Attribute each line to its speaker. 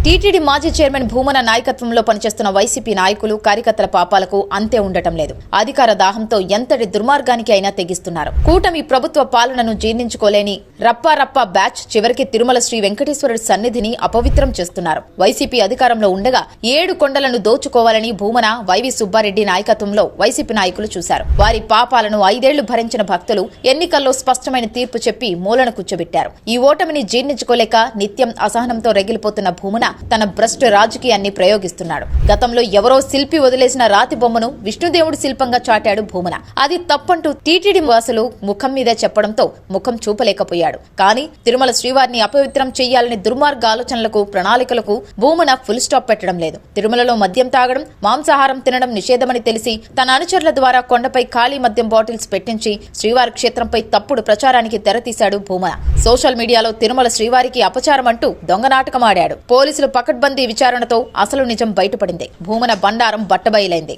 Speaker 1: TTD మాజీ chairman Bhumana నాయకత్వంలో పనిచేస్తున్న వైసీపీ నాయకులు కార్యకర్తల పాపాలకు అంతే ఉండటం లేదు. అధికార దాహంతో ఎంతటి దుర్మార్గానికి అయినా తెగిస్తున్నారు. కూటమి ప్రభుత్వ పాలనను జీర్ణించుకోలేని రప్పారప్ప బ్యాచ్ చివరికి తిరుమల శ్రీ వెంకటేశ్వరుడి సన్నిధిని అపవిత్రం చేస్తున్నారు. వైసీపీ అధికారంలో ఉండగా 7 కొండలను దోచుకోవాలని భూమన వైవి సుబ్బారెడ్డి నాయకత్వంలో వైసీపీ నాయకులు చూశారు. వారి పాపాలను 5 ఏళ్లు భరించిన భక్తులు ఎన్నికల్లో స్పష్టమైన తీర్పు చెప్పి మూలన కూర్చోబెట్టారు. ఈ ఓటమిని జీర్ణించుకోలేక నిత్యం అసహనంతో రగిలిపోతున్న భూమన తన భ్రష్టు రాజకీయాన్ని ప్రయోగిస్తున్నాడు. గతంలో ఎవరో శిల్పి వదిలేసిన రాతి బొమ్మను విష్ణుదేవుడి శిల్పంగా చాటాడు భూమన. అది తప్పంటూ టీటీడీ వాసులు ముఖం మీద చెప్పడంతో ముఖం చూపలేకపోయాడు. కానీ తిరుమల శ్రీవారిని అపవిత్రం చేయాలని దుర్మార్గ ఆలోచనలకు ప్రణాళికలకు భూమన ఫుల్ స్టాప్ పెట్టడం లేదు. తిరుమలలో మద్యం తాగడం, మాంసాహారం తినడం నిషేధమని తెలిసి తన అనుచరుల ద్వారా కొండపై ఖాళీ మద్యం బాటిల్స్ పెట్టించి శ్రీవారి క్షేత్రంపై తప్పుడు ప్రచారానికి తెరతీశాడు భూమన. సోషల్ మీడియాలో తిరుమల శ్రీవారికి అపచారం అంటూ దొంగ నాటకం ఆడాడు. పోలీసులు పకడ్బందీ విచారణతో అసలు నిజం బయటపడింది. భూమన బండారం బట్టబయలైంది.